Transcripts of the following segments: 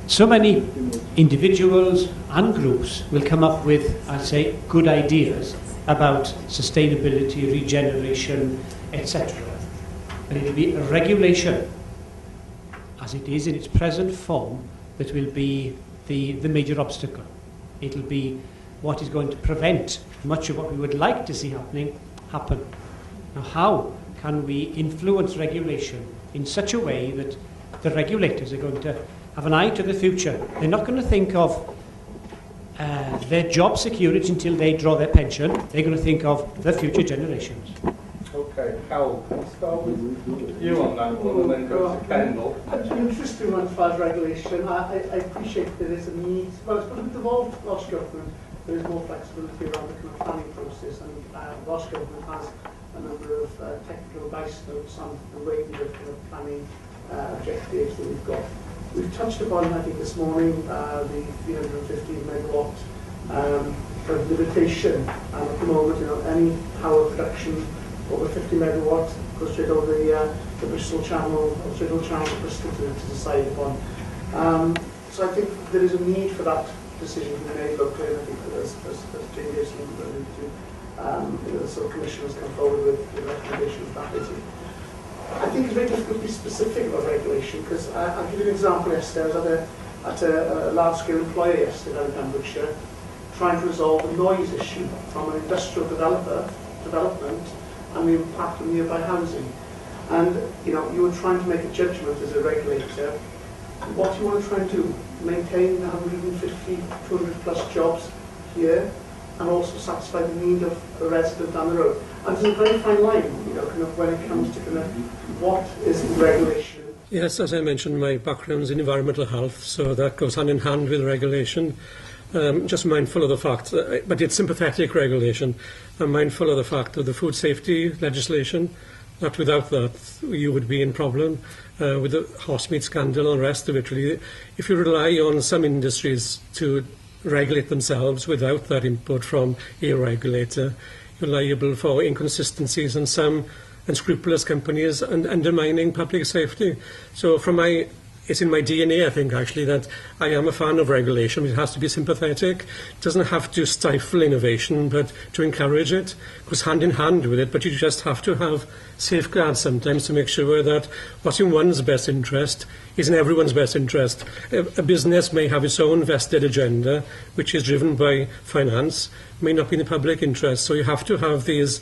so many individuals and groups will come up with, I'd say, good ideas about sustainability, regeneration, etc. And it will be a regulation, as it is in its present form, that will be the major obstacle. It will be what is going to prevent much of what we would like to see happen. Now, how can we influence regulation in such a way that the regulators are going to have an eye to the future? They're not going to think of their job security until they draw their pension. They're going to think of the future generations. Okay, Hawl, can we start with you on that one and then go to Kendall? It's an interesting one as far as regulation. I appreciate there is a need. Well, I suppose with the Welsh Government, there is more flexibility around the kind of planning process, and the Welsh Government has a number of technical advice notes on the range of kind of planning objectives that we've got. We've touched upon, I think, this morning, the 315 megawatt kind of limitation. And at the moment, any power production over 50 megawatt goes straight over the Bristol Channel, or straight over the Channel to Bristol to decide upon. So I think there is a need for that decision to be made locally, and I think that as changes alluded to, the sort of commission has come forward with the recommendations of that issue. I think it's very difficult to be specific about regulation, because I'll give you an example. Yesterday I was at a large-scale employer yesterday down in Pembrokeshire, trying to resolve a noise issue from an industrial development and the impact on nearby housing. And you were trying to make a judgment as a regulator. What do you want to try and do? Maintain 150, 200 plus jobs here, and also satisfy the need of a resident down the road. And there's a very fine line, kind of when it comes to kind of what is regulation. Yes, as I mentioned, my background is in environmental health, so that goes hand in hand with regulation. Just mindful of the fact, but it's sympathetic regulation. I'm mindful of the fact of the food safety legislation, that without that you would be in problem with the horse meat scandal and the rest of it. Really, if you rely on some industries to regulate themselves without that input from a regulator, you're liable for inconsistencies and some unscrupulous companies and undermining public safety. So it's in my DNA, I think, actually, that I am a fan of regulation. It has to be sympathetic. It doesn't have to stifle innovation, but to encourage it. It goes hand in hand with it, but you just have to have safeguards sometimes to make sure that what's in one's best interest is in everyone's best interest. A business may have its own vested agenda, which is driven by finance, may not be in the public interest. So you have to have these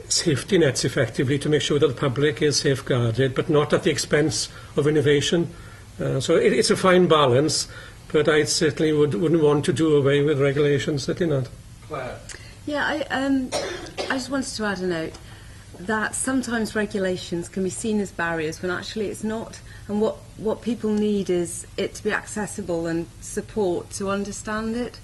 safety nets effectively to make sure that the public is safeguarded, but not at the expense of innovation. So it's a fine balance, but I certainly wouldn't want to do away with regulations, certainly not. Claire? Yeah, I just wanted to add a note that sometimes regulations can be seen as barriers when actually it's not, and what people need is it to be accessible and support to understand it.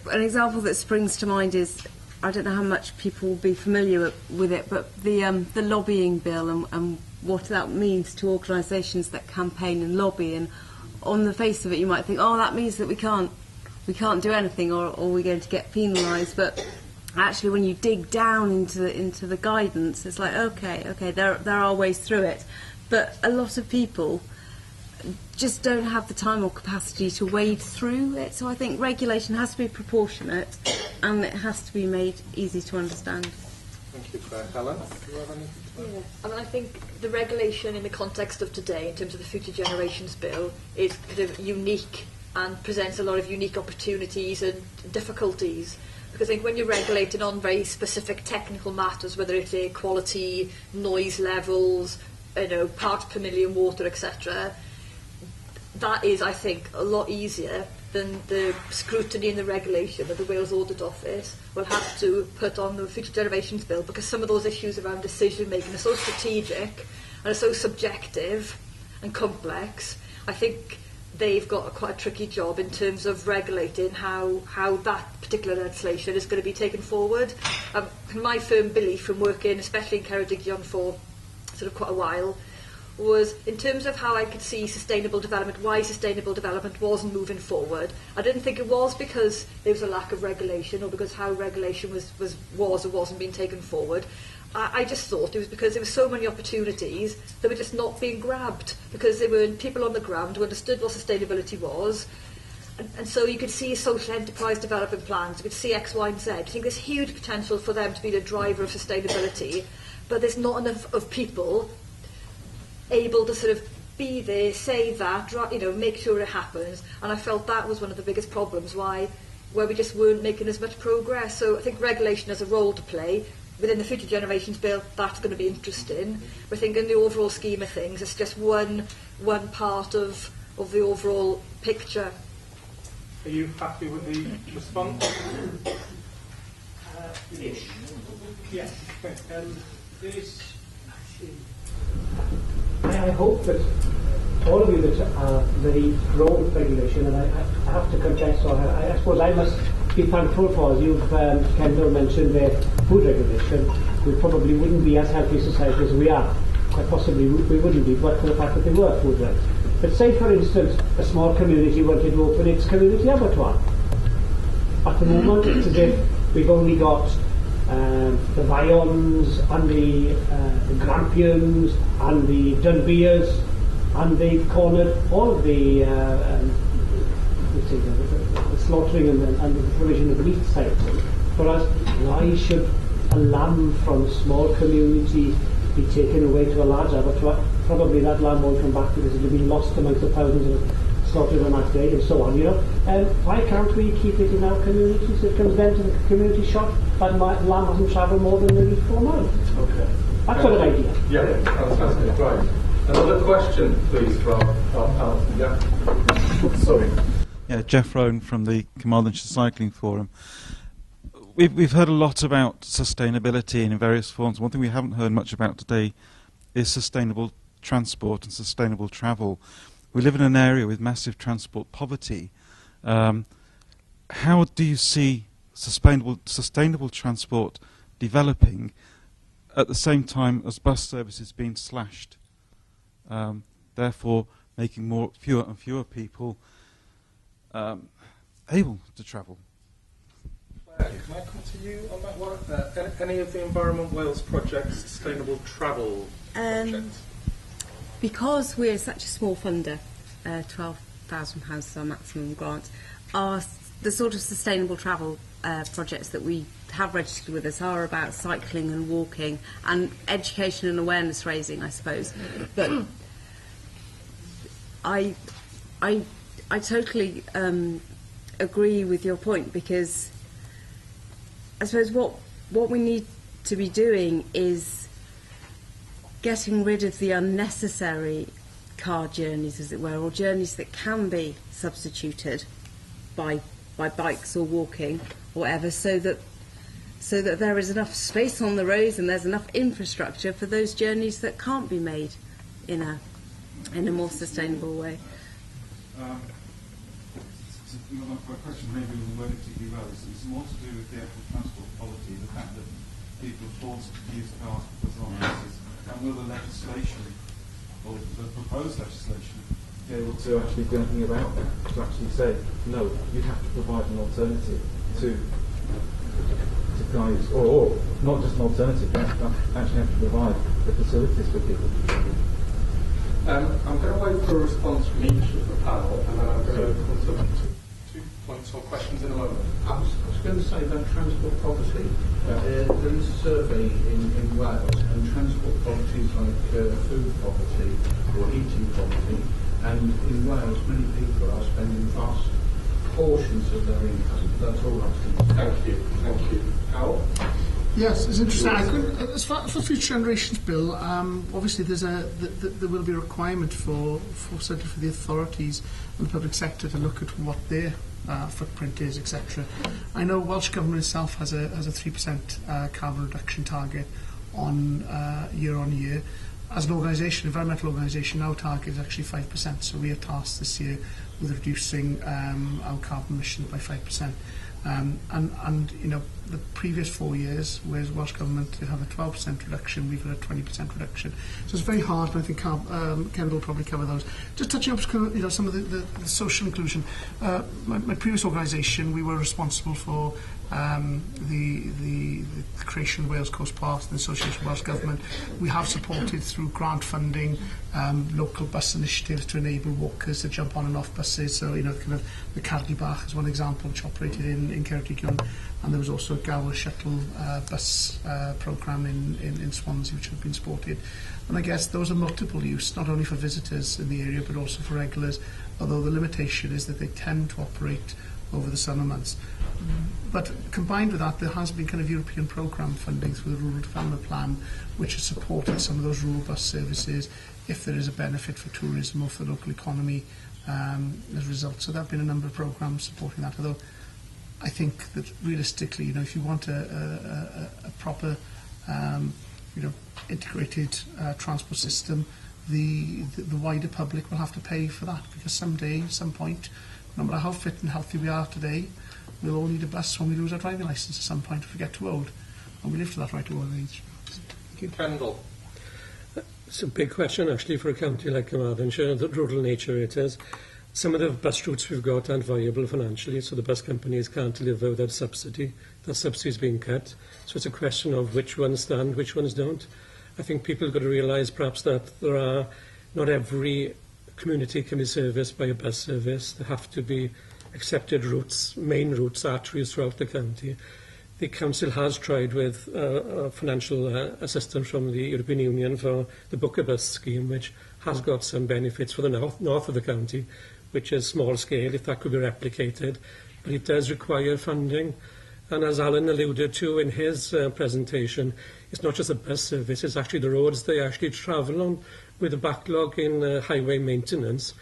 An example that springs to mind is, I don't know how much people will be familiar with it, but the lobbying bill and what that means to organisations that campaign and lobby. And on the face of it, you might think, oh, that means that we can't do anything, or we're going to get penalised. But actually, when you dig down into the guidance, it's like, okay, there are ways through it. But a lot of people just don't have the time or capacity to wade through it. So I think regulation has to be proportionate and it has to be made easy to understand. Thank you, Claire. Helen, do you have anything to add? Yeah. I think the regulation in the context of today, in terms of the Future Generations Bill, is kind of unique and presents a lot of unique opportunities and difficulties. Because I think when you're regulating on very specific technical matters, whether it's air quality, noise levels, parts per million water, etc., that is, I think, a lot easier than the scrutiny and the regulation that the Wales Audit Office will have to put on the Future Generations Bill, because some of those issues around decision making are so strategic and are so subjective and complex. I think they've got quite a tricky job in terms of regulating how that particular legislation is going to be taken forward. My firm belief from working, especially in Ceredigion for sort of quite a while, was in terms of how I could see sustainable development, why sustainable development wasn't moving forward. I didn't think it was because there was a lack of regulation or because how regulation was or wasn't being taken forward. I just thought it was because there were so many opportunities that were just not being grabbed, because there were people on the ground who understood what sustainability was. And so you could see social enterprise development plans, you could see X, Y and Z. I think there's huge potential for them to be the driver of sustainability, but there's not enough of people able to sort of be there, say that, make sure it happens. And I felt that was one of the biggest problems where we just weren't making as much progress. So I think regulation has a role to play. Within the Future Generations Bill, that's going to be interesting. But I think in the overall scheme of things, it's just one part of the overall picture. Are you happy with the response? Ish. Yes. I hope that all of you that are very pro-regulation, and I have to confess, or I suppose I must be thankful for, as you've, Kendall mentioned, food regulation. We probably wouldn't be as healthy a society as we are. Quite possibly we wouldn't be, but for the fact that there were food regs. But say, for instance, a small community wanted to open its community abattoir. At the moment, it's as if we've only got the Vions and the Grampians and the Dunbeers, and they've cornered all of the slaughtering and the provision of meat side. Whereas, why should a lamb from a small community be taken away to a large abattoir? Probably that lamb won't come back because it will be lost amongst the thousands of slaughtered on that day and so on, why can't we keep it in our communities? It comes down to the community shop, but lamb hasn't travelled more than maybe 4 miles. Okay. That sort of idea. Yeah, that's good. Right. Another question, please, from Alison. Yeah. Sorry. Yeah, Jeff Rowan from the Carmarthenshire Cycling Forum. We've heard a lot about sustainability in various forms. One thing we haven't heard much about today is sustainable transport and sustainable travel. We live in an area with massive transport poverty. How do you see sustainable transport developing at the same time as bus services being slashed? Therefore, making fewer and fewer people able to travel. Can I come to you on that one? Any of the Environment Wales projects, sustainable travel projects? Because we're such a small funder, £12,000 is our maximum grant, the sort of sustainable travel projects that we have registered with us are about cycling and walking and education and awareness raising, I suppose. But I totally agree with your point, because I suppose what we need to be doing is getting rid of the unnecessary car journeys, as it were, or journeys that can be substituted by bikes or walking or whatever, so that there is enough space on the roads and there's enough infrastructure for those journeys that can't be made in a more sustainable way. My question maybe was worded particularly well. It's more to do with the actual transport quality, the fact that people are forced to use cars for as long as, and will the legislation, or the proposed legislation, be able to actually do anything about that? To actually say, no, you have to provide an alternative to guys, or not just an alternative, you actually have to provide the facilities for people to travel. I'm going to wait for a response from each of the panel, and then I'm going to come to 2 points or questions in a moment. I was going to say about transport poverty. There is a survey in Wales, and transport poverty is like food poverty or eating poverty. And in Wales, many people are spending vast portions of their income. That's all I'm saying. Thank you. Thank you. Hawl? Yes, it's interesting. As far for Future Generations Bill, obviously there will be a requirement for certainly for the authorities and the public sector to look at what their footprint is, etc. I know Welsh Government itself has a 3% carbon reduction target on year. As an organisation, environmental organisation, our target is actually 5%. So we are tasked this year with reducing our carbon emissions by 5%. And you know, the previous 4 years, whereas Welsh Government did have a 12% reduction, we've had a 20% reduction. So it's very hard, and I think Ken will probably cover those. Just touching up, you know, some of the social inclusion. My previous organisation, we were responsible for the creation of Wales Coast Path and the Association of Welsh Government. We have supported through grant funding local bus initiatives to enable walkers to jump on and off buses. So, you know, kind of the Cardi Bach is one example, which operated in Ceredigion, and there was also a Gower shuttle bus programme in Swansea, which have been supported. And I guess those are multiple use, not only for visitors in the area, but also for regulars, although the limitation is that they tend to operate over the summer months. But combined with that, there has been kind of European programme funding through the Rural Development Plan, which has supported some of those rural bus services if there is a benefit for tourism or for the local economy as a result. So there have been a number of programmes supporting that, although I think that realistically, you know, if you want a proper, you know, integrated transport system, the wider public will have to pay for that, because someday, at some point, no matter how fit and healthy we are today, we'll all need a bus when we lose our driving licence at some point if we get too old, and we live to that right old age. Thank you. Kendall. It's a big question actually for a county like Carmarthenshire, the rural nature it is. Some of the bus routes we've got aren't viable financially, so the bus companies can't deliver without subsidy. That subsidy is being cut, so it's a question of which ones stand, which ones don't. I think people have got to realise perhaps that not every community can be serviced by a bus service. There have to be accepted routes, main routes, arteries throughout the county. The council has tried with financial assistance from the European Union for the Booker Bus scheme, which has got some benefits for the north of the county, which is small scale, if that could be replicated. But it does require funding. And as Alan alluded to in his presentation, it's not just a bus service, it's actually the roads they actually travel on. With a backlog in highway maintenance,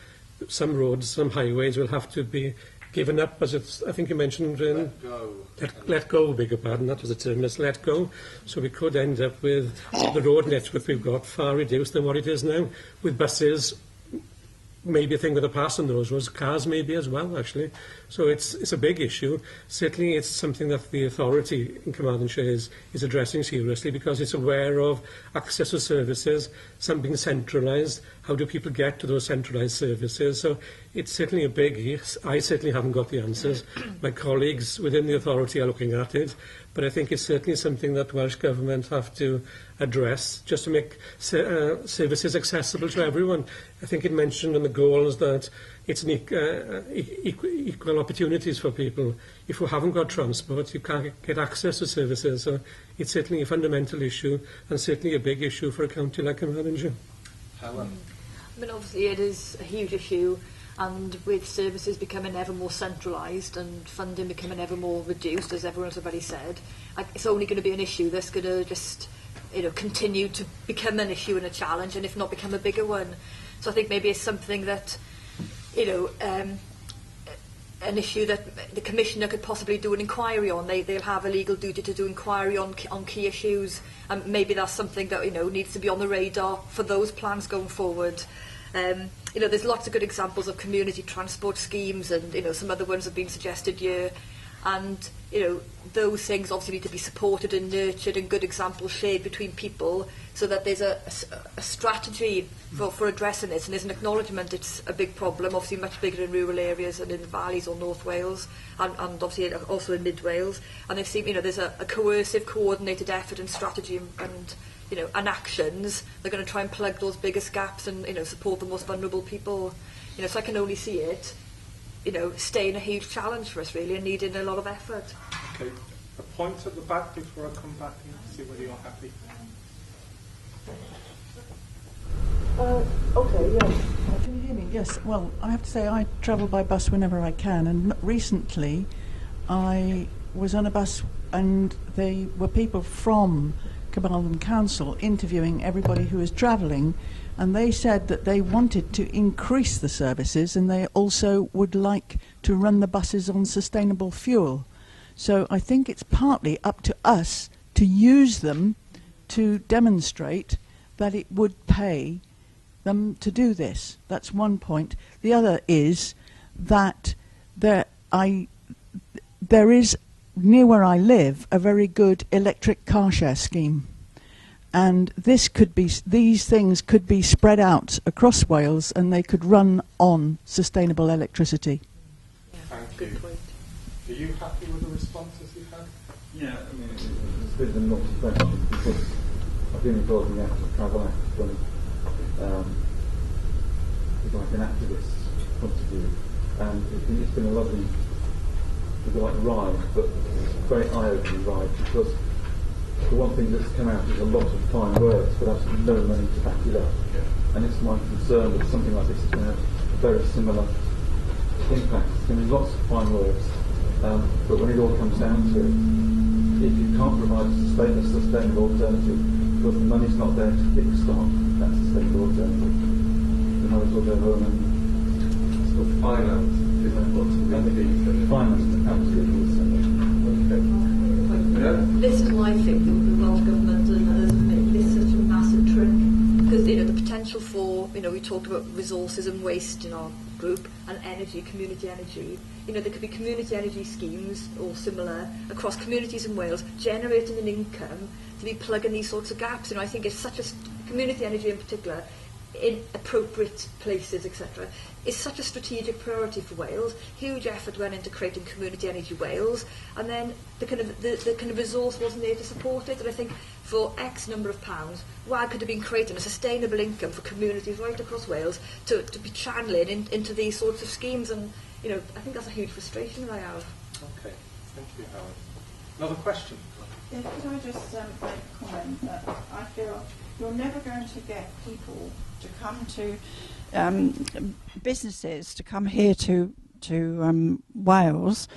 some roads, some highways will have to be given up, as it's, I think you mentioned, let go, beg your pardon, that was the term, let's let go. So we could end up with the road network we've got far reduced than what it is now, with buses, maybe a thing with a pass on those roads, cars maybe as well, actually. So it's a big issue. Certainly it's something that the authority in Carmarthenshire is addressing seriously, because it's aware of access to services, something centralised. How do people get to those centralised services? So it's certainly a big, I certainly haven't got the answers. My colleagues within the authority are looking at it, but I think it's certainly something that Welsh Government have to address, just to make services accessible to everyone. I think it mentioned in the goals that it's an equal opportunities for people. If we haven't got transport, you can't get access to services. So it's certainly a fundamental issue, and certainly a big issue for a county like Carmarthenshire. Helen. I mean, obviously it is a huge issue, and with services becoming ever more centralised and funding becoming ever more reduced, as everyone's already said, it's only going to be an issue that's going to just, you know, continue to become an issue and a challenge, and if not become a bigger one. So I think maybe it's something that, you know, an issue that the Commissioner could possibly do an inquiry on. They'll have a legal duty to do inquiry on key issues, and maybe that's something that, you know, needs to be on the radar for those plans going forward. You know, there's lots of good examples of community transport schemes, and, you know, some other ones have been suggested here. And, you know, those things obviously need to be supported and nurtured, and good examples shared between people, so that there's a strategy for addressing this, and there's an acknowledgement it's a big problem, obviously much bigger in rural areas and in the valleys or North Wales, and obviously also in Mid Wales. And they've seen, you know, there's a coercive, coordinated effort and strategy and you know, and actions. They're going to try and plug those biggest gaps and, you know, support the most vulnerable people. You know, so I can only see it, you know, staying a huge challenge for us really, and needing a lot of effort. Okay, a point at the back before I come back in to see whether you're happy. Okay, yes. Can you hear me? Yes. Well, I have to say I travel by bus whenever I can, and recently I was on a bus and they were people from Carmarthen Council interviewing everybody who was travelling, and they said that they wanted to increase the services, and they also would like to run the buses on sustainable fuel. So I think it's partly up to us to use them to demonstrate that it would pay them to do this. That's one point. The other is that there is, near where I live, a very good electric car share scheme. And these things could be spread out across Wales, and they could run on sustainable electricity. Thank you. Are you happy with the responses you've had? Yeah, I mean, It's a bit of a naughty question because I've been involved in the Active Travel Act from like an activist's point of view, and it's been a lovely, if you like, ride, but very eye-opening ride, because the one thing that's come out is a lot of fine words, but absolutely no money to back it up. And it's my concern that something like this is going to have a very similar impact. It's going to be lots of fine words, but when it all comes down to it, if you can't provide a sustainable alternative, because the money's not there to kickstart that sustainable alternative, then I will go home and sort of finance, finance the absolutely essential. This is why I think the Welsh Government and others have made this such a massive trick. Because, you know, the potential for, you know, we talked about resources and waste in our group, and energy, community energy. You know, there could be community energy schemes or similar across communities in Wales, generating an income to be plugging these sorts of gaps. You know, I think it's such a community energy in particular, in appropriate places, etc., is such a strategic priority for Wales. Huge effort went into creating Community Energy Wales, and then the kind of resource wasn't there to support it. And I think for X number of pounds, WAG could have been creating a sustainable income for communities right across Wales to be channeling into these sorts of schemes. And you know, I think that's a huge frustration that I have. Okay, thank you, Howard. Another question? Yeah, could I just make a comment that I feel you're never going to get people to come to businesses to come here to Wales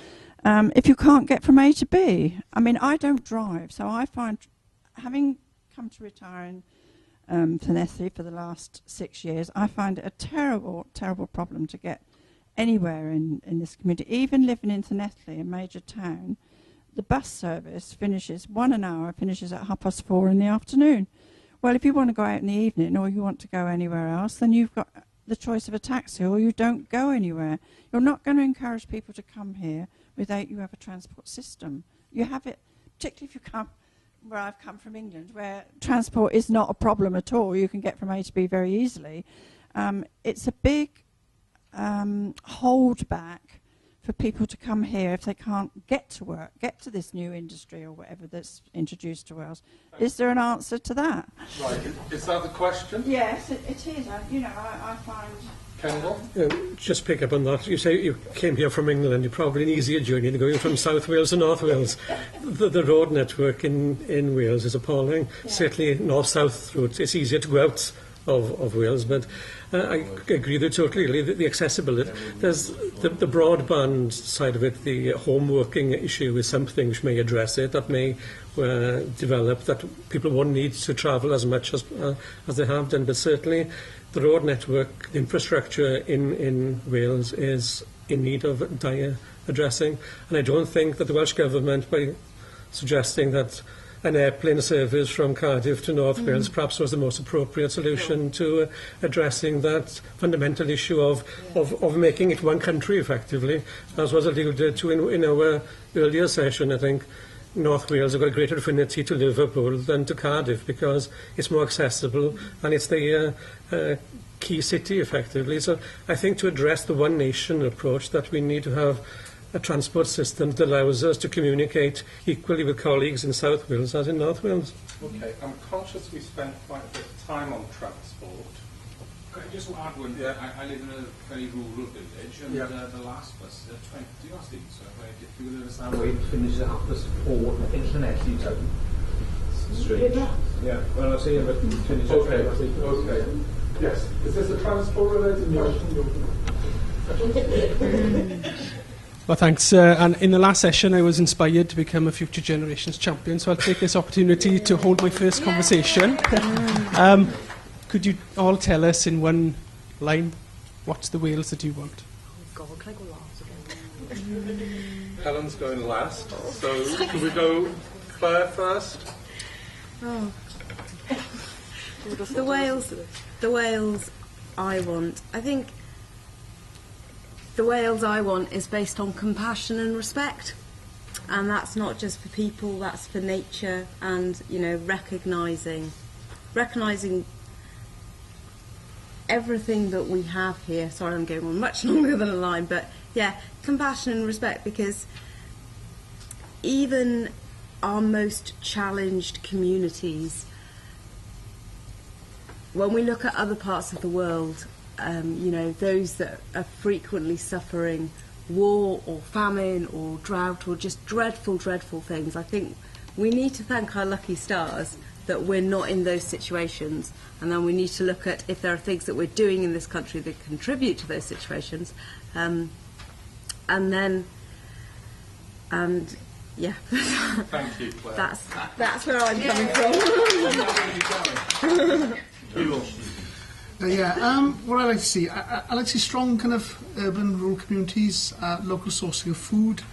if you can't get from A to B. I mean, I don't drive, so I find, having come to retire in Llanelli for the last 6 years, I find it a terrible, terrible problem to get anywhere in this community. Even living in Llanelli, a major town, the bus service finishes 1 hour, finishes at 4:30 in the afternoon. Well, if you want to go out in the evening or you want to go anywhere else, then you've got the choice of a taxi, or you don't go anywhere. You're not going to encourage people to come here without you have a transport system. You have it, particularly if you come where I've come from, England, where transport is not a problem at all. You can get from A to B very easily. It's a big holdback for people to come here if they can't get to work, get to this new industry or whatever that's introduced to Wales. Is there an answer to that? Right, is that the question? Yes, it is. You know, I find... Kendall? Just pick up on that. You say you came here from England. You're probably an easier journey than going from South Wales to North Wales. The road network in Wales is appalling. Yeah. Certainly north-south routes. It's easier to go out of Wales, but I agree with you totally. The accessibility. There's the broadband side of it. The home working issue is something which may address it. That may develop. That people won't need to travel as much as they have done. But certainly, the road network, the infrastructure in Wales is in need of dire addressing. And I don't think that the Welsh Government, by suggesting that an airplane service from Cardiff to North Wales perhaps was the most appropriate solution to addressing that fundamental issue of making it one country effectively. As was alluded to in our earlier session, I think North Wales have got a greater affinity to Liverpool than to Cardiff because it's more accessible and it's the key city effectively. So I think to address the one nation approach, that we need to have a transport system that allows us to communicate equally with colleagues in South Wales as in North Wales. Okay, I'm conscious we spent quite a bit of time on transport. Could I just add one? Yeah. I live in a very rural village, and the last bus is at 20 last week, so if you will understand why it finishes at 4:30 in Llanelli town. Strange. Yeah, well, I'll see you, but finish at Okay. Yes. Is this a transport-related question? Well, thanks. And in the last session, I was inspired to become a Future Generations champion, so I'll take this opportunity to hold my first conversation. Could you all tell us in one line, what's the Wales that you want? Oh God, can I go last again? Helen's going last, so can we go Claire first? Oh. The Wales I want. I think the Wales I want is based on compassion and respect. and that's not just for people, that's for nature, and recognising everything that we have here. Sorry, I'm going on much longer than a line, but yeah, compassion and respect, because even our most challenged communities, when we look at other parts of the world, those that are frequently suffering war or famine or drought or just dreadful, dreadful things, I think we need to thank our lucky stars that we're not in those situations, and then we need to look at if there are things that we're doing in this country that contribute to those situations, and yeah. Thank you, Claire. That's where I'm coming from. What I like to see, I like to see strong kind of urban, rural communities, local sourcing of food.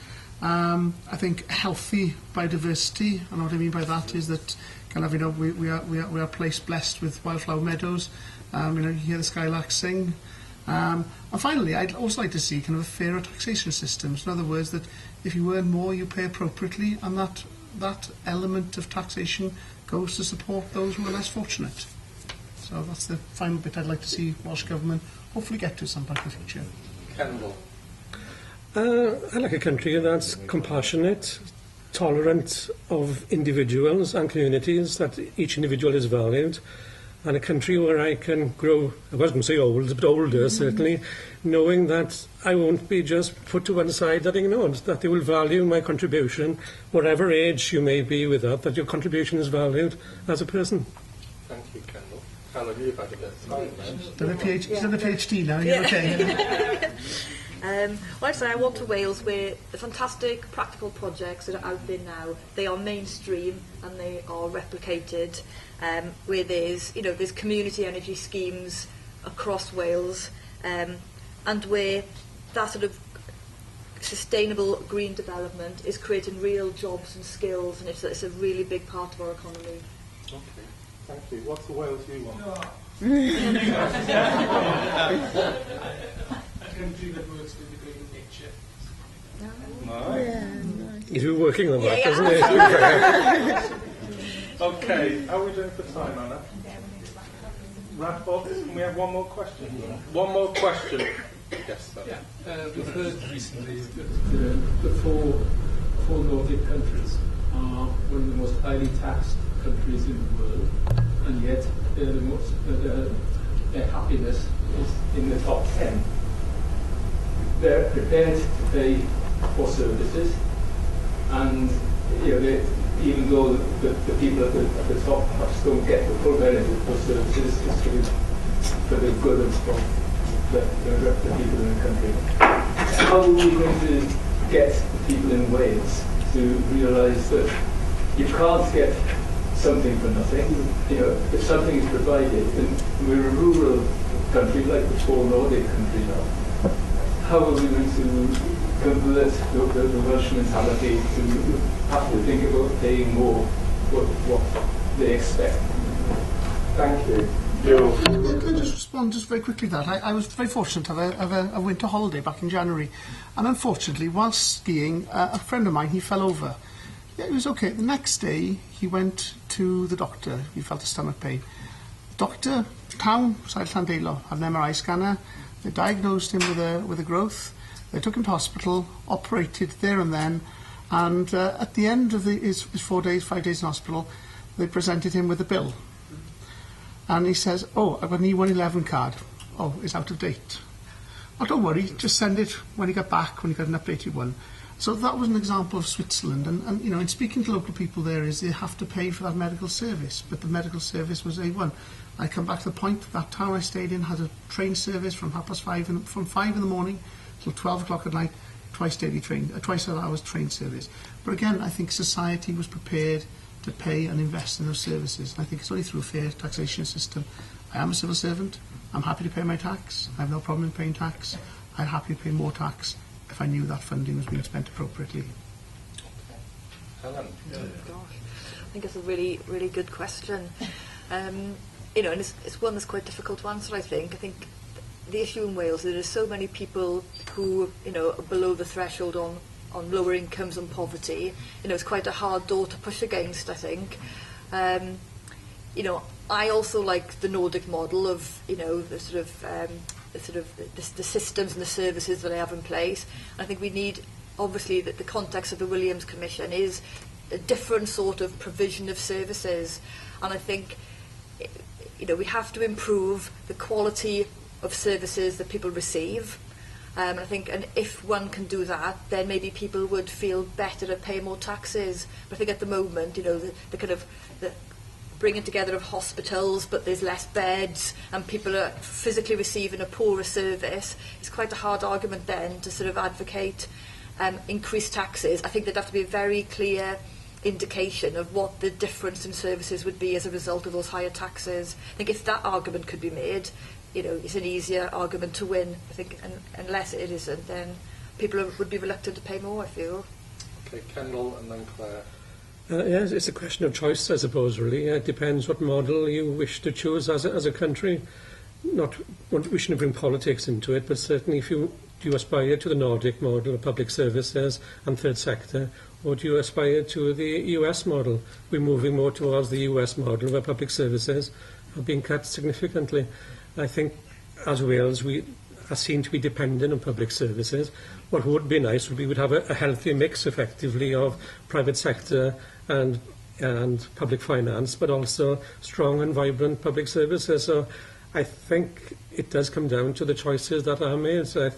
I think healthy biodiversity, and what I mean by that is that kind of we are a place blessed with wildflower meadows. You hear the skylarks sing. And finally, I'd also like to see kind of a fairer taxation system. So in other words, that if you earn more, you pay appropriately, and that element of taxation goes to support those who are less fortunate. So that's the final bit I'd like to see Welsh Government hopefully get to some point in the future. Kendall. I like a country that's compassionate, tolerant of individuals and communities, that each individual is valued, and a country where I can grow, I wasn't going to say old, but older certainly, knowing that I won't be just put to one side and ignored, that they will value my contribution, whatever age you may be with that your contribution is valued as a person. Thank you, Kendall. Alan, you've had a bit of time then. Done a PhD now, you're okay. Well, I'd say I want to Wales where the fantastic practical projects that are out there now, they are mainstream and they are replicated, where there's community energy schemes across Wales, and where that sort of sustainable green development is creating real jobs and skills, and it's a really big part of our economy. Okay, thank you. What's the Wales you want? A country that works with the green picture. Nice. He's been working on that, hasn't he? Okay, how are we doing for time, Anna? Wrap up. Can we have one more question? One more question. Yes, sir. Yeah, we've heard recently that the four Nordic countries are one of the most highly taxed countries in the world, and yet their happiness is in the top 10. They're prepared to pay for services, and even though the people at the top perhaps don't get the full benefit for services, it's for the good of the people in the country. How are we going to get the people in Wales to realise that you can't get something for nothing? If something is provided, and we're a rural country like the four Nordic countries are, how are we going to convert the Welsh mentality to have to think about paying more for what they expect? Thank you. Can I just respond just very quickly to that? I was very fortunate to have a winter holiday back in January, and unfortunately, whilst skiing, a friend of mine, he fell over. Yeah, it was okay. The next day, he went to the doctor. He felt a stomach pain. Doctor, town, Sail Llandelo, had an MRI scanner. They diagnosed him with a growth. They took him to hospital, operated there and then, and at the end of his 5 days in hospital, they presented him with a bill. And he says, "Oh, I've got an E111 card. Oh, it's out of date." "Oh, don't worry, just send it when you get back, when you get an updated one." So that was an example of Switzerland, and in speaking to local people there, is they have to pay for that medical service, but the medical service was A1. I come back to the point, that town I stayed in had a train service from 5:30 from 5 in the morning till 12 o'clock at night, twice an hour's train service. But again, I think society was prepared to pay and invest in those services. And I think it's only through a fair taxation system. I am a civil servant. I'm happy to pay my tax. I have no problem in paying tax. I'm happy to pay more tax if I knew that funding was being spent appropriately. Helen? Oh, gosh. I think it's a really, really good question. And it's one that's quite difficult to answer, I think. I think the issue in Wales is there are so many people who, are below the threshold on on lower incomes and poverty, you know, it's quite a hard door to push against, I think. You know, I also like the Nordic model of, you know, the systems and the services that they have in place. I think we need, obviously, that the context of the Williams Commission is a different sort of provision of services, and I think, you know, we have to improve the quality of services that people receive. I think, and if one can do that, then maybe people would feel better to pay more taxes. But I think at the moment, you know, the kind of the bringing together of hospitals, but there's less beds, and people are physically receiving a poorer service. It's quite a hard argument then to sort of advocate increased taxes. I think there'd have to be a very clear indication of what the difference in services would be as a result of those higher taxes. I think if that argument could be made, you know, it's an easier argument to win. I think, and unless it isn't, then people would be reluctant to pay more, I feel. Okay, Kendall and then Claire. Yes, it's a question of choice, I suppose, really. It depends what model you wish to choose as a country. We shouldn't bring politics into it, but certainly if you aspire to the Nordic model of public services and third sector, or do you aspire to the US model? We're moving more towards the US model where public services are being cut significantly. I think as Wales we are seen to be dependent on public services. What would be nice would be we'd have a healthy mix effectively of private sector and public finance, but also strong and vibrant public services. So I think it does come down to the choices that are made. So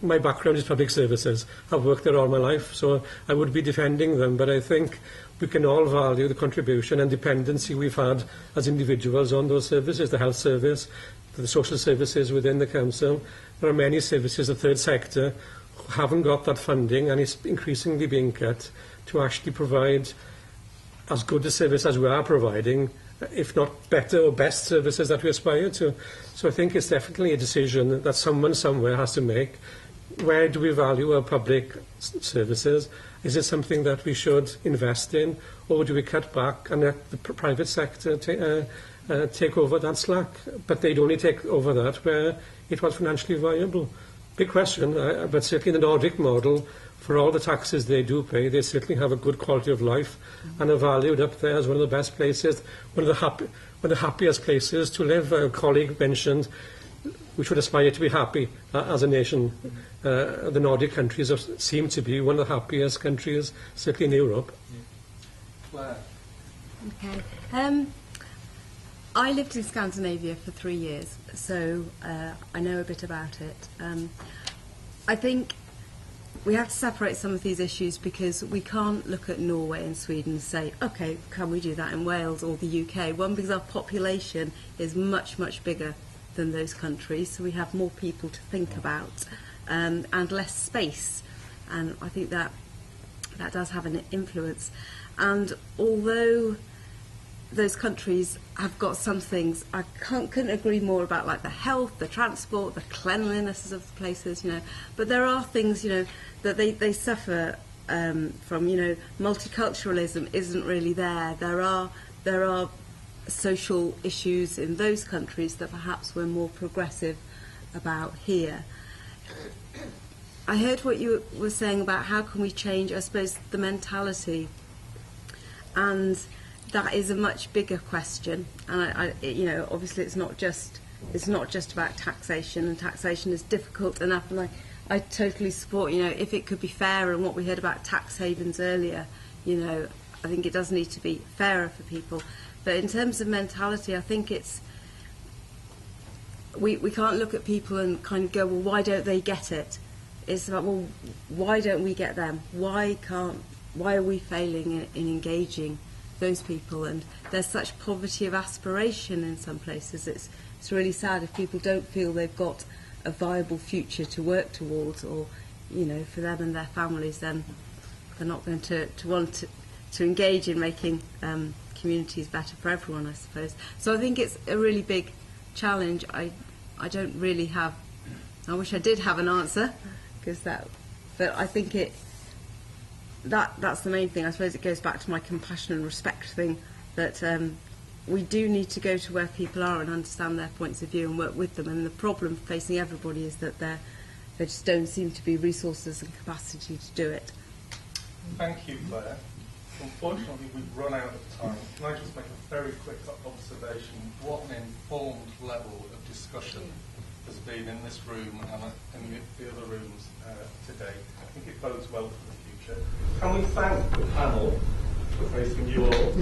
my background is public services. I've worked there all my life, so I would be defending them, but I think we can all value the contribution and dependency we've had as individuals on those services, the health service, the social services within the council. There are many services, the third sector, who haven't got that funding, and it's increasingly being cut to actually provide as good a service as we are providing, if not better or best services that we aspire to. So I think it's definitely a decision that someone somewhere has to make. Where do we value our public services? Is it something that we should invest in, or do we cut back and let the private sector take over that slack? But they'd only take over that where it was financially viable. Big question, but certainly the Nordic model, for all the taxes they do pay, they certainly have a good quality of life and are valued up there as one of the best places, one of the happiest places to live. A colleague mentioned we should aspire to be happy as a nation. The Nordic countries seem to be one of the happiest countries, certainly in Europe. Claire. Okay. I lived in Scandinavia for 3 years, so I know a bit about it. I think we have to separate some of these issues because we can't look at Norway and Sweden and say, OK, can we do that in Wales or the UK? One, because our population is much, much bigger than those countries, so we have more people to think about and less space. And I think that does have an influence. And although those countries have got some things, I couldn't agree more about, like the health, the transport, the cleanliness of the places, you know. But there are things, you know, that they suffer from, you know, multiculturalism isn't really there. There are social issues in those countries that perhaps we're more progressive about here. I heard what you were saying about how can we change, I suppose, the mentality, and that is a much bigger question. And you know, obviously, it's not just about taxation, and taxation is difficult enough. And I totally support, you know, if it could be fairer, and what we heard about tax havens earlier, you know, I think it does need to be fairer for people. But in terms of mentality, I think it's we can't look at people and kind of go, well, why don't they get it? It's about, well, why don't we get them? Why are we failing in engaging those people? And there's such poverty of aspiration in some places. It's really sad if people don't feel they've got a viable future to work towards, or, you know, for them and their families, then they're not going to want to engage in making communities better for everyone, I suppose. So I think it's a really big challenge. I don't really have, I wish I did have an answer, but I think that's the main thing. I suppose it goes back to my compassion and respect thing, that we do need to go to where people are and understand their points of view and work with them. And the problem facing everybody is that they there just don't seem to be resources and capacity to do it. Thank you, Claire. Unfortunately, we've run out of time. Can I just make a very quick observation? What an informed level of discussion has been in this room and in the other rooms today. I think it bodes well for the future. Can we thank the panel for facing you all?